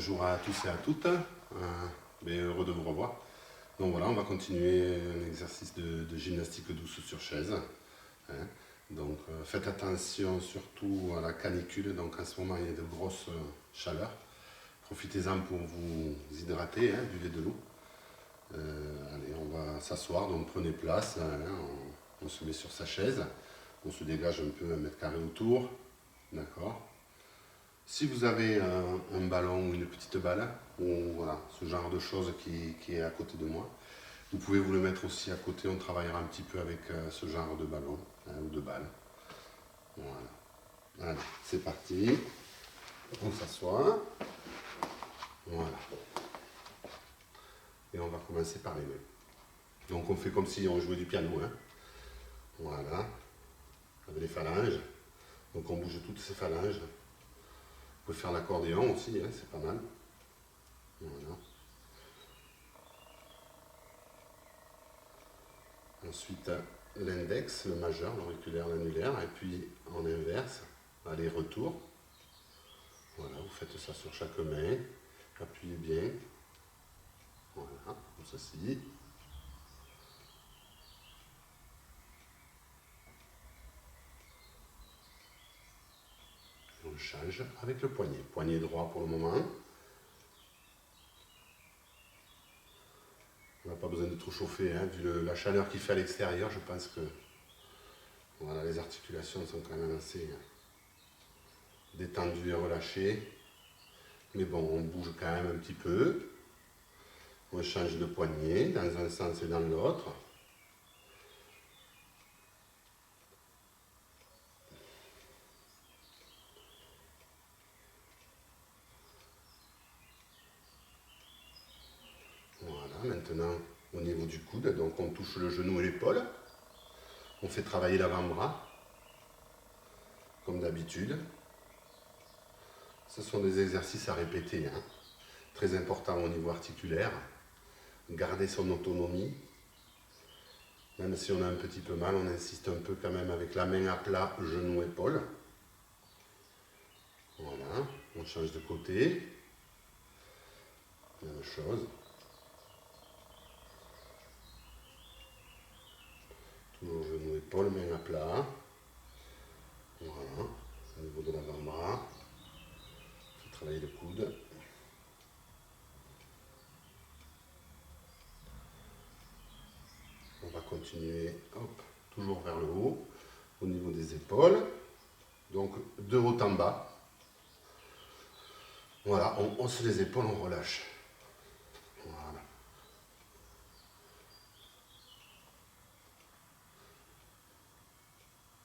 Bonjour à tous et à toutes, heureux de vous revoir. Donc voilà, on va continuer un exercice de gymnastique douce sur chaise. Hein. Donc faites attention surtout à la canicule, donc en ce moment il y a de grosses chaleurs. Profitez-en pour vous hydrater, hein, buvez de l'eau. Allez, on va s'asseoir, donc prenez place, hein, on se met sur sa chaise, on se dégage un peu 1 m² autour, d'accord. Si vous avez un ballon ou une petite balle, ou voilà, ce genre de choses qui est à côté de moi, vous pouvez vous le mettre aussi à côté, on travaillera un petit peu avec ce genre de ballon, hein, ou de balle. Voilà. Allez, c'est parti. On s'assoit. Voilà. Et on va commencer par les mains. Donc on fait comme si on jouait du piano. Hein. Voilà. Avec les phalanges. Donc on bouge toutes ces phalanges. Vous pouvez faire l'accordéon aussi, hein, c'est pas mal. Voilà. Ensuite, l'index, le majeur, l'auriculaire, l'annulaire, et puis en inverse, aller-retour. Voilà, vous faites ça sur chaque main. Appuyez bien. Voilà, comme ceci. On change avec le poignet. Poignet droit pour le moment. On n'a pas besoin de trop chauffer, hein, vu la chaleur qu'il fait à l'extérieur, je pense que voilà, les articulations sont quand même assez détendues et relâchées. Mais bon, on bouge quand même un petit peu. On change de poignet dans un sens et dans l'autre. Voilà, maintenant au niveau du coude, donc on touche le genou et l'épaule. On fait travailler l'avant-bras, comme d'habitude. Ce sont des exercices à répéter, hein. Très important au niveau articulaire. Garder son autonomie. Même si on a un petit peu mal, on insiste un peu quand même avec la main à plat, genou, épaule. Voilà, on change de côté. Même chose. Toujours genou, épaule, main à plat. Voilà, au niveau de l'avant-bras. On fait travailler le coude. On va continuer, hop, toujours vers le haut, au niveau des épaules. Donc de haut en bas. Voilà, on hausse les épaules, on relâche. Voilà.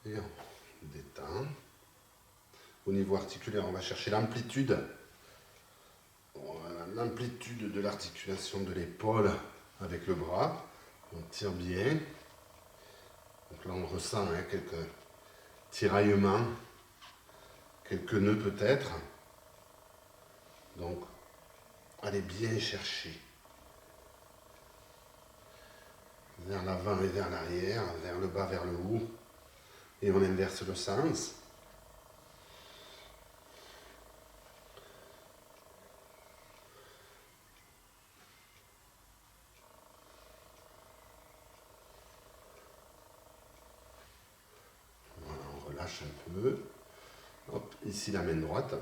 Et on détend. Au niveau articulaire, on va chercher l'amplitude. Voilà, l'amplitude de l'articulation de l'épaule avec le bras. On tire bien. Donc là, on ressent, hein, quelques tiraillements, quelques nœuds peut-être. Donc, allez bien chercher. Vers l'avant et vers l'arrière, vers le bas, vers le haut. Et on inverse le sens. Voilà, on relâche un peu. Hop, ici la main droite,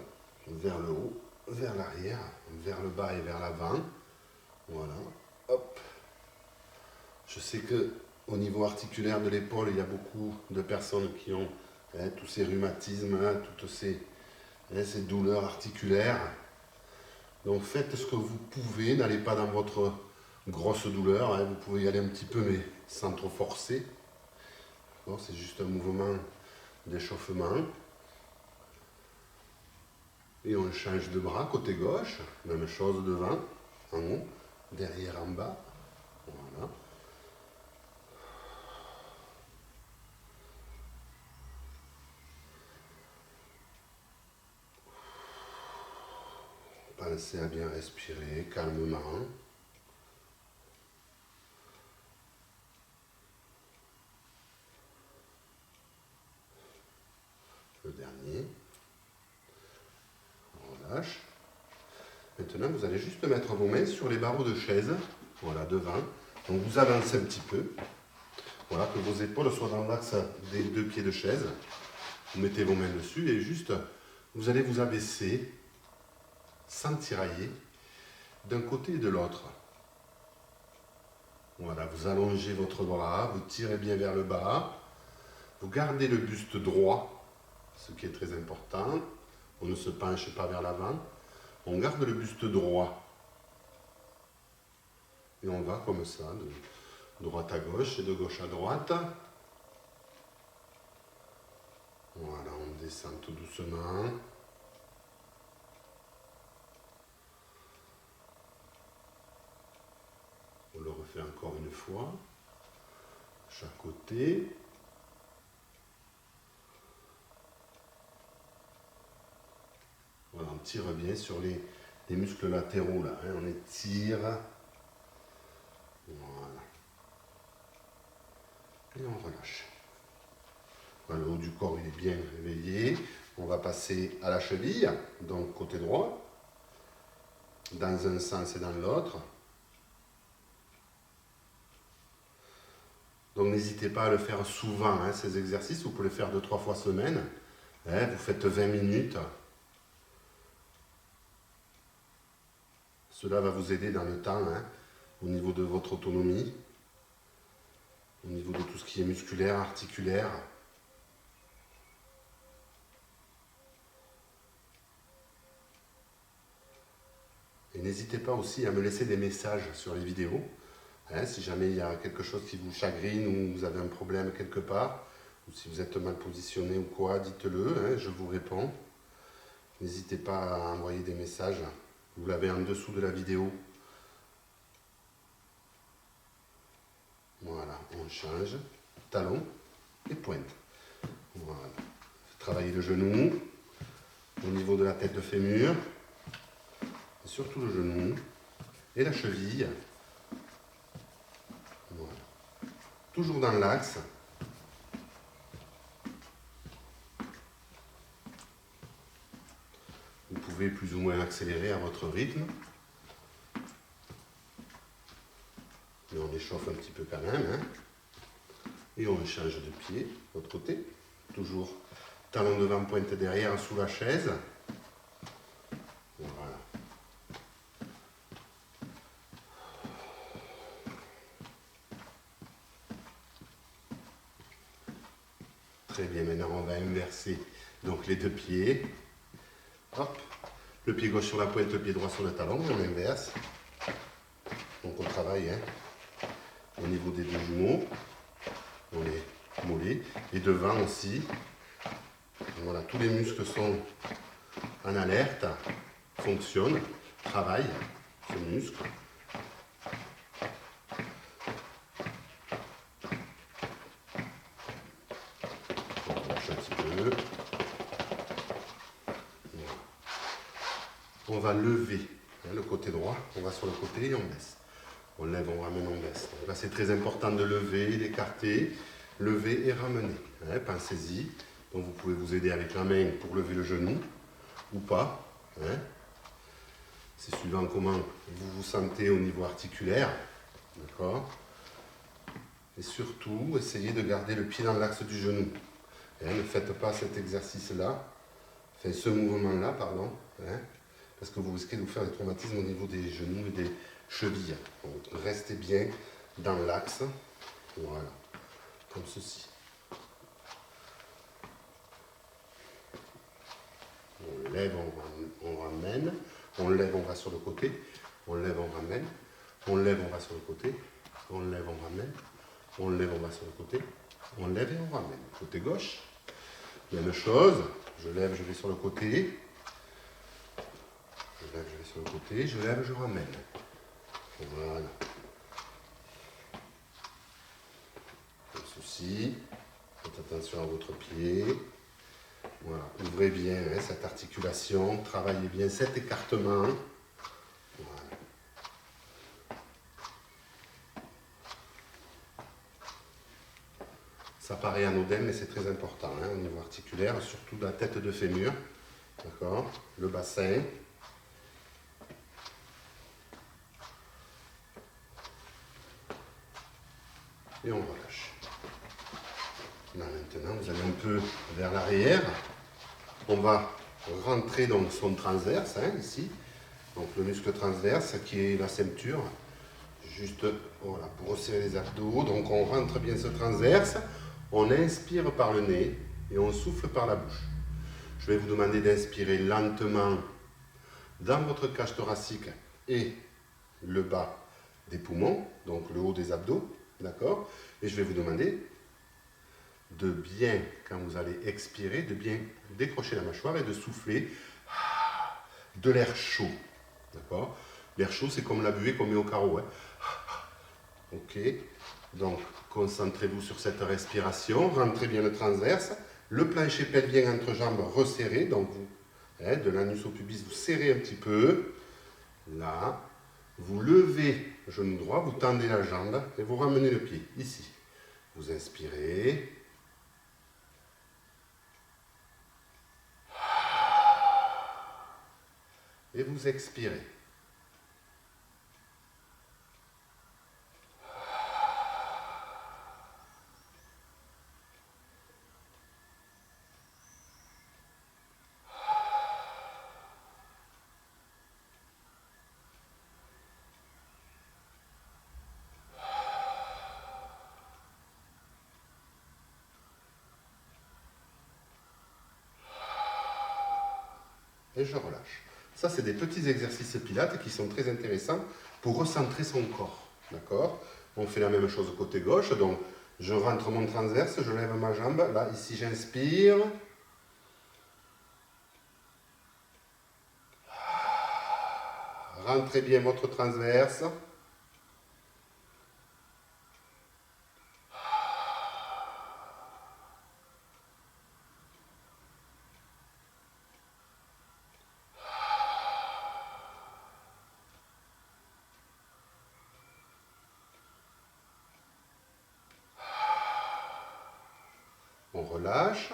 vers le haut, vers l'arrière, vers le bas et vers l'avant. Voilà, hop. Je sais que au niveau articulaire de l'épaule, il y a beaucoup de personnes qui ont, hein, tous ces rhumatismes, hein, toutes ces, hein, ces douleurs articulaires. Donc faites ce que vous pouvez, n'allez pas dans votre grosse douleur, hein, vous pouvez y aller un petit peu mais sans trop forcer. C'est juste un mouvement d'échauffement. Et on change de bras, côté gauche, même chose devant, en haut, derrière, en bas. Voilà. Pensez à bien respirer calmement. Le dernier. On relâche. Maintenant, hein. Vous allez juste mettre vos mains sur les barreaux de chaise, voilà, devant. Donc vous avancez un petit peu, voilà, que vos épaules soient dans l'axe des deux pieds de chaise. Vous mettez vos mains dessus et juste, vous allez vous abaisser sans tirailler d'un côté et de l'autre. Voilà, vous allongez votre bras, vous tirez bien vers le bas, vous gardez le buste droit, ce qui est très important. On ne se penche pas vers l'avant, on garde le buste droit. Et on va comme ça, de droite à gauche et de gauche à droite. Voilà, on descend tout doucement. On le refait encore une fois. Chaque côté. Voilà, on tire bien sur les muscles latéraux là, hein, on étire. Voilà. Et on relâche. Voilà, le haut du corps il est bien réveillé. On va passer à la cheville, donc côté droit, dans un sens et dans l'autre. Donc n'hésitez pas à le faire souvent, hein, ces exercices. Vous pouvez le faire 2-3 fois semaine. Hein, vous faites 20 minutes. Cela va vous aider dans le temps, hein, au niveau de votre autonomie, au niveau de tout ce qui est musculaire, articulaire. Et n'hésitez pas aussi à me laisser des messages sur les vidéos. Hein, si jamais il y a quelque chose qui vous chagrine ou vous avez un problème quelque part, ou si vous êtes mal positionné ou quoi, dites-le, hein, je vous réponds. N'hésitez pas à envoyer des messages. Vous l'avez en dessous de la vidéo. Voilà, on change, talon et pointe. Voilà. Travaillez le genou au niveau de la tête de fémur, et surtout le genou et la cheville. Voilà. Toujours dans l'axe. Vous pouvez plus ou moins accélérer à votre rythme. Et on échauffe un petit peu quand même. Hein. Et on change de pied, de l'autre côté. Toujours talon devant, pointe derrière, sous la chaise. Voilà. Très bien, maintenant on va inverser donc les deux pieds. Hop. Le pied gauche sur la pointe, le pied droit sur le talon, et on inverse. Donc on travaille, hein, au niveau des deux jumeaux, dans les mollets, et devant aussi. Voilà, tous les muscles sont en alerte, fonctionnent, travaillent, ce muscle. On relâche un petit peu. Voilà. On va lever, hein, le côté droit, on va sur le côté et on baisse. On lève, on ramène, on baisse. Donc là, c'est très important de lever, d'écarter, lever et ramener. Hein, pensez-y. Donc vous pouvez vous aider avec la main pour lever le genou ou pas. Hein. C'est suivant comment vous vous sentez au niveau articulaire. D'accord. Et surtout, essayez de garder le pied dans l'axe du genou. Hein, ne faites pas cet exercice-là, enfin ce mouvement-là, pardon, hein, parce que vous risquez de vous faire des traumatismes au niveau des genoux et des chevilles. Donc restez bien dans l'axe, voilà, comme ceci. On lève, on ramène, on lève, on va sur le côté, on lève, on ramène, on lève, on va sur le côté, on lève, on ramène, on lève, on va sur le côté, on lève et on ramène. Côté gauche, même chose, je lève, je vais sur le côté, je lève, je vais sur le côté, je lève, je ramène. Voilà. Comme ceci, faites attention à votre pied. Voilà, ouvrez bien, hein, cette articulation, travaillez bien cet écartement. Voilà. Ça paraît anodin, mais c'est très important, hein, au niveau articulaire, surtout la tête de fémur. D'accord, le bassin. et on relâche. Là, maintenant, vous allez un peu vers l'arrière. On va rentrer dans son transverse, hein, ici. Donc le muscle transverse qui est la ceinture. Juste voilà, pour resserrer les abdos. Donc on rentre bien ce transverse. On inspire par le nez et on souffle par la bouche. Je vais vous demander d'inspirer lentement dans votre cage thoracique et le bas des poumons, donc le haut des abdos, d'accord? Et je vais vous demander de bien, quand vous allez expirer, de bien décrocher la mâchoire et de souffler de l'air chaud, d'accord? L'air chaud, c'est comme la buée qu'on met au carreau, hein? Ok, donc concentrez-vous sur cette respiration, rentrez bien le transverse, le plancher pelvien entre jambes resserré, donc vous, hein, de l'anus au pubis, vous serrez un petit peu, là, vous levez le genou droit, vous tendez la jambe et vous ramenez le pied, ici. Vous inspirez. Et vous expirez. Et je relâche. Ça, c'est des petits exercices pilates qui sont très intéressants pour recentrer son corps. D'accord? On fait la même chose côté gauche. Donc, je rentre mon transverse, je lève ma jambe. Là, ici, j'inspire. Rentrez bien votre transverse. On relâche.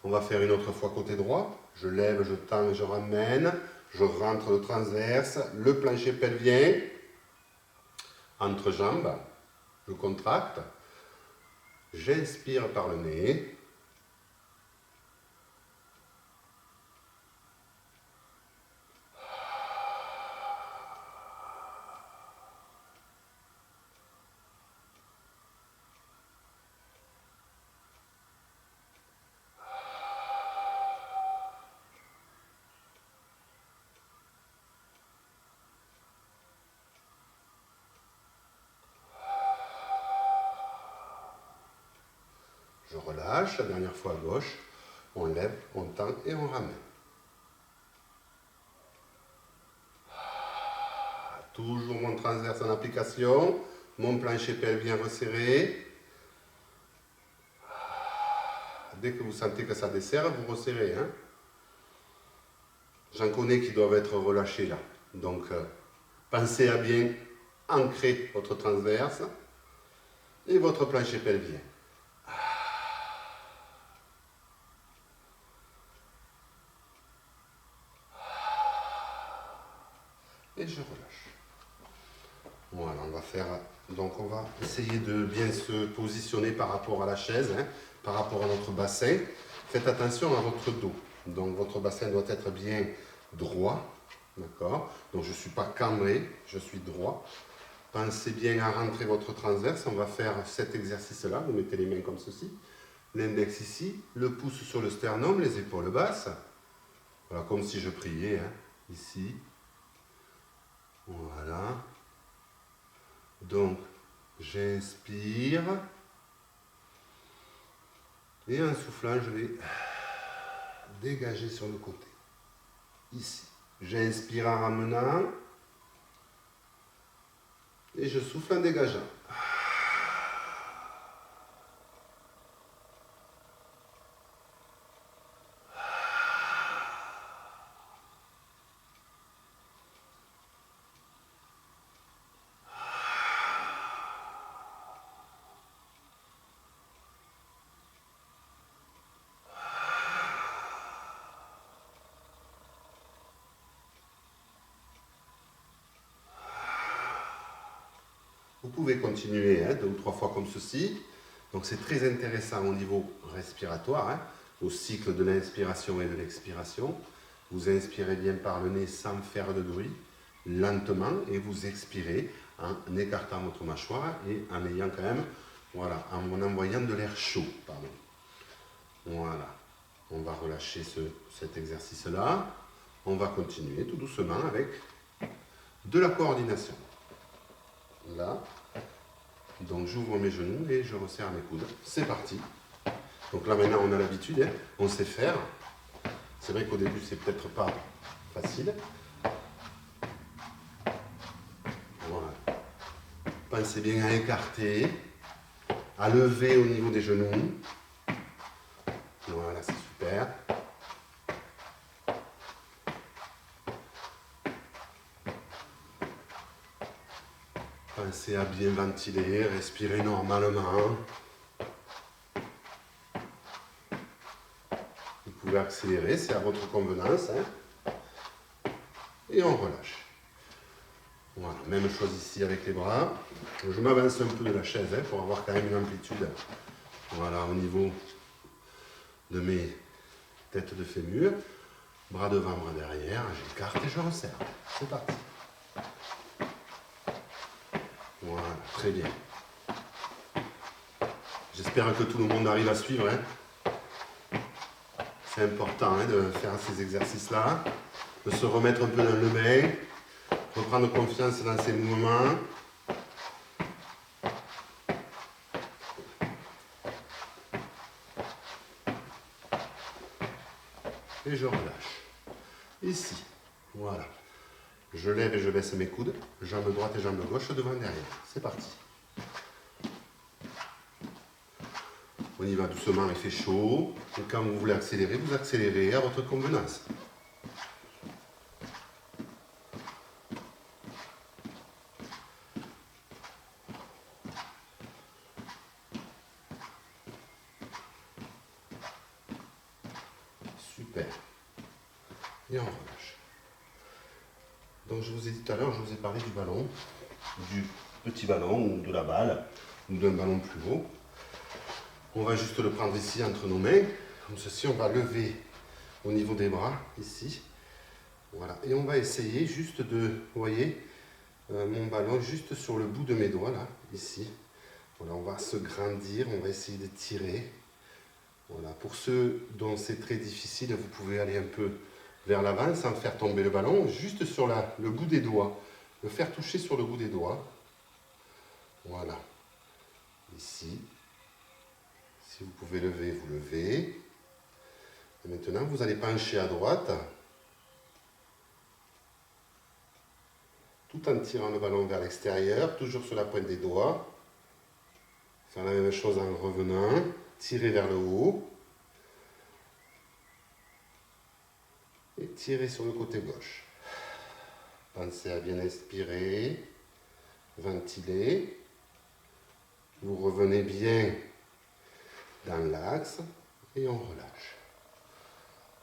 On va faire une autre fois côté droit. Je lève, je tends, je ramène. Je rentre le transverse, le plancher pelvien, entre jambes. Je contracte. J'inspire par le nez. Je relâche, la dernière fois à gauche, on lève, on tend et on ramène. Toujours mon transverse en application, mon plancher pelvien resserré. Dès que vous sentez que ça desserre, vous resserrez. Hein? J'en connais qui doivent être relâchés là. Donc, pensez à bien ancrer votre transverse et votre plancher pelvien. Et je relâche. Voilà, on va faire. Donc, on va essayer de bien se positionner par rapport à la chaise, hein, par rapport à notre bassin. Faites attention à votre dos. Donc, votre bassin doit être bien droit. D'accord? Donc, je ne suis pas cambré, je suis droit. Pensez bien à rentrer votre transverse. On va faire cet exercice-là. Vous mettez les mains comme ceci. L'index ici, le pouce sur le sternum, les épaules basses. Voilà, comme si je priais, hein, ici. Voilà. Donc, j'inspire. Et en soufflant, je vais dégager sur le côté. Ici. J'inspire en ramenant. Et je souffle en dégageant. Vous pouvez continuer 2 ou 3 fois comme ceci. Donc c'est très intéressant au niveau respiratoire, hein, au cycle de l'inspiration et de l'expiration. Vous inspirez bien par le nez sans faire de bruit, lentement, et vous expirez en écartant votre mâchoire et en ayant quand même, voilà, en envoyant de l'air chaud. Pardon. Voilà. On va relâcher cet exercice-là. On va continuer tout doucement avec de la coordination. Là. Donc j'ouvre mes genoux et je resserre mes coudes. C'est parti. Donc là maintenant on a l'habitude, hein, on sait faire. C'est vrai qu'au début c'est peut-être pas facile. Voilà. Pensez bien à écarter, à lever au niveau des genoux. Voilà, c'est super. Pensez à bien ventiler, respirer normalement. Vous pouvez accélérer, c'est à votre convenance. Hein. Et on relâche. Voilà, même chose ici avec les bras. Je m'avance un peu de la chaise hein, pour avoir quand même une amplitude. Voilà, au niveau de mes têtes de fémur. Bras devant, bras derrière. J'écarte et je resserre. C'est parti. Voilà, très bien. J'espère que tout le monde arrive à suivre. Hein. C'est important hein, de faire ces exercices-là, de se remettre un peu dans le bain, reprendre confiance dans ses mouvements. Et je relâche. Ici, voilà. Je lève et je baisse mes coudes, jambe droite et jambe gauche, devant et derrière. C'est parti. On y va doucement, il fait chaud. Et quand vous voulez accélérer, vous accélérez à votre convenance. Super. Et on relâche. Donc je vous ai dit tout à l'heure, je vous ai parlé du ballon, du petit ballon ou de la balle, ou d'un ballon plus haut. On va juste le prendre ici entre nos mains. Comme ceci, on va lever au niveau des bras, ici. Voilà. Et on va essayer juste de, vous voyez, mon ballon juste sur le bout de mes doigts, là, ici. Voilà, on va se grandir, on va essayer de tirer. Voilà. Pour ceux dont c'est très difficile, vous pouvez aller un peu vers l'avant sans faire tomber le ballon, juste sur le bout des doigts. Le faire toucher sur le bout des doigts. Voilà. Ici. Si vous pouvez lever, vous levez. Et maintenant, vous allez pencher à droite. Tout en tirant le ballon vers l'extérieur, toujours sur la pointe des doigts. Faire la même chose en revenant. Tirer vers le haut. Et tirer sur le côté gauche. Pensez à bien inspirer. Ventiler. Vous revenez bien dans l'axe et on relâche.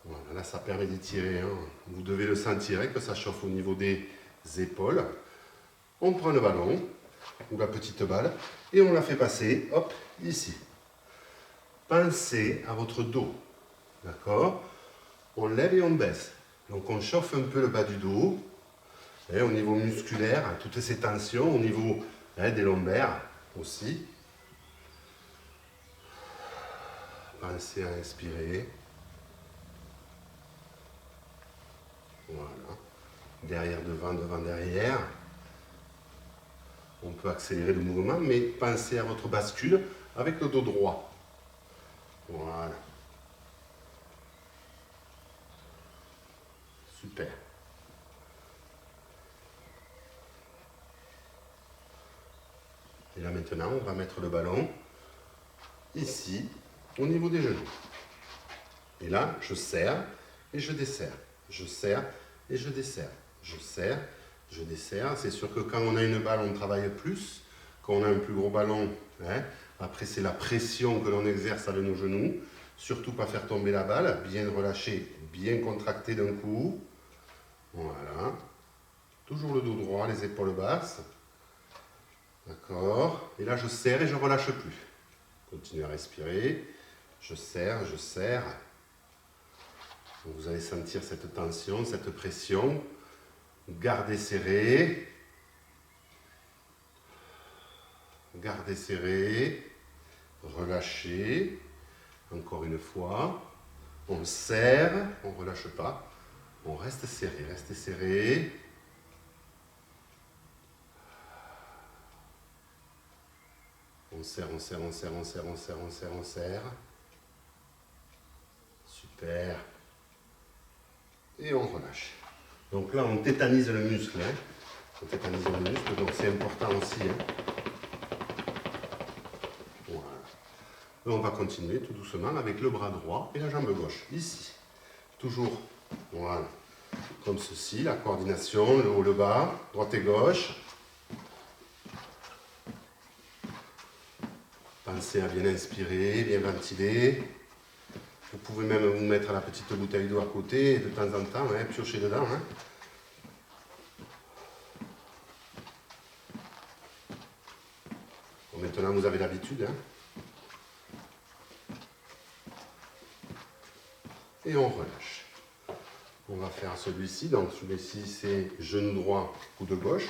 Voilà, là ça permet d'étirer. Hein. Vous devez le sentir hein, que ça chauffe au niveau des épaules. On prend le ballon ou la petite balle et on la fait passer, hop, ici. Pensez à votre dos, d'accord? On lève et on baisse. Donc on chauffe un peu le bas du dos, et au niveau musculaire, toutes ces tensions, au niveau des lombaires aussi. Pensez à inspirer. Voilà. Derrière, devant, devant, derrière. On peut accélérer le mouvement, mais pensez à votre bascule avec le dos droit. Voilà. Super. Et là maintenant, on va mettre le ballon ici, au niveau des genoux. Et là, je serre et je desserre. Je serre et je desserre. Je serre, je desserre. C'est sûr que quand on a une balle, on travaille plus. Quand on a un plus gros ballon, hein, après c'est la pression que l'on exerce avec nos genoux. Surtout pas faire tomber la balle. Bien relâcher, bien contracter d'un coup. Voilà. Toujours le dos droit, les épaules basses. D'accord. Et là, je serre et je ne relâche plus. Continuez à respirer. Je serre, je serre. Donc, vous allez sentir cette tension, cette pression. Gardez serré. Gardez serré. Relâchez. Encore une fois. On serre, on ne relâche pas. On reste serré, restez serré. On serre, on serre, on serre, on serre, on serre, on serre, on serre. Super. Et on relâche. Donc là, on tétanise le muscle. Hein. On tétanise le muscle, donc c'est important aussi. Hein. Voilà. Et on va continuer tout doucement avec le bras droit et la jambe gauche. Ici. Toujours. Voilà. Comme ceci, la coordination, le haut, le bas, droite et gauche. Pensez à bien inspirer, bien ventiler. Vous pouvez même vous mettre la petite bouteille d'eau à côté et de temps en temps, hein, piocher dedans. Hein. Bon, maintenant, vous avez l'habitude. Hein. Et on relâche. On va faire celui-ci. Donc, celui-ci, c'est genou droit, coude gauche.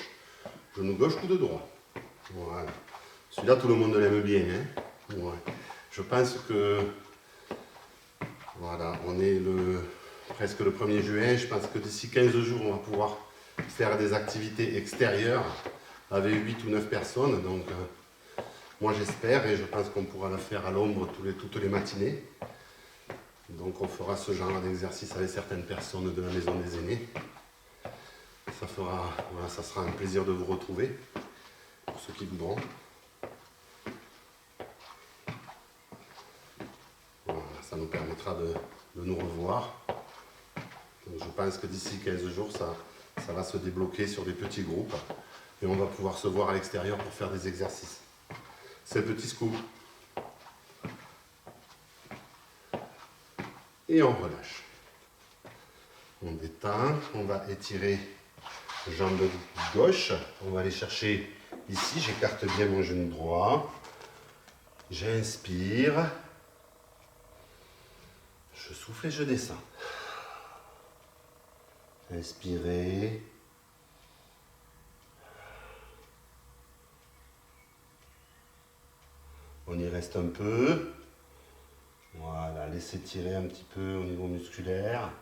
Genou gauche, coude droit. Voilà. Celui-là, tout le monde l'aime bien. Hein. Ouais. Je pense que voilà, on est presque le 1er juin. Je pense que d'ici 15 jours, on va pouvoir faire des activités extérieures avec 8 ou 9 personnes. Donc, moi, j'espère et je pense qu'on pourra le faire à l'ombre toutes les matinées. Donc, on fera ce genre d'exercice avec certaines personnes de la maison des aînés. Ça sera un plaisir de vous retrouver pour ceux qui voudront. Ça nous permettra de nous revoir. Donc je pense que d'ici 15 jours, ça va se débloquer sur des petits groupes et on va pouvoir se voir à l'extérieur pour faire des exercices. C'est le petit scoop. Et on relâche. On détend, on va étirer jambe gauche. On va aller chercher ici, j'écarte bien mon genou droit. J'inspire. Je souffle et je descends. Inspirez. On y reste un peu. Voilà, laissez tirer un petit peu au niveau musculaire.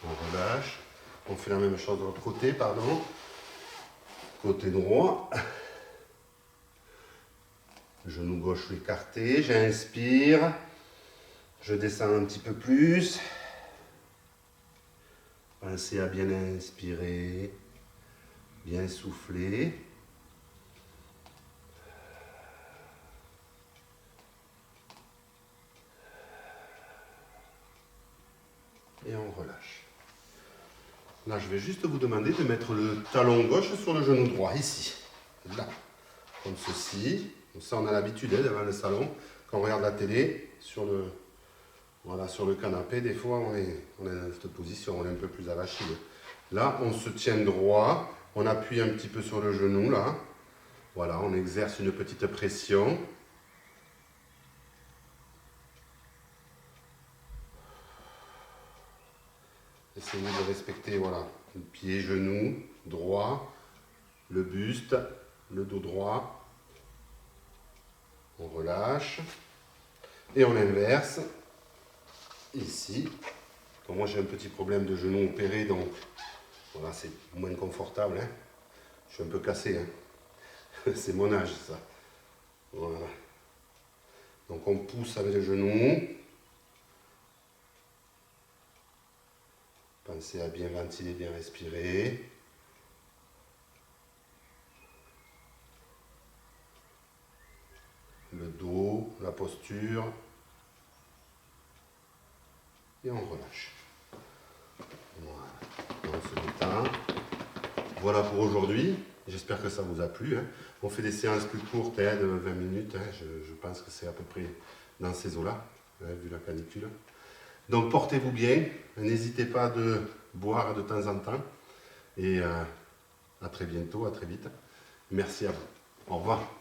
On relâche. On fait la même chose de l'autre côté, pardon. Côté droit. Genou gauche écarté. J'inspire. Je descends un petit peu plus. Pensez à bien inspirer, bien souffler. Et on relâche. Là, je vais juste vous demander de mettre le talon gauche sur le genou droit, ici. Là, comme ceci. Donc ça, on a l'habitude devant le salon. Quand on regarde la télé, sur le canapé, des fois, on est dans cette position, on est un peu plus avachi. Là, on se tient droit, on appuie un petit peu sur le genou, là. Voilà, on exerce une petite pression. Essayez de respecter, voilà, le pied, genou, droit, le buste, le dos droit. On relâche. Et on inverse. Ici. Comme moi, j'ai un petit problème de genou opéré, donc voilà, c'est moins confortable. Hein. Je suis un peu cassé. Hein. C'est mon âge, ça. Voilà. Donc on pousse avec le genou. Pensez à bien ventiler, bien respirer. Le dos, la posture. Et on relâche. Voilà. On se détend. Voilà pour aujourd'hui. J'espère que ça vous a plu. Hein. On fait des séances plus courtes, hein, de 20 minutes. Hein. Je pense que c'est à peu près dans ces eaux-là, hein, vu la canicule. Donc portez-vous bien. N'hésitez pas de boire de temps en temps. Et à très bientôt, à très vite. Merci à vous. Au revoir.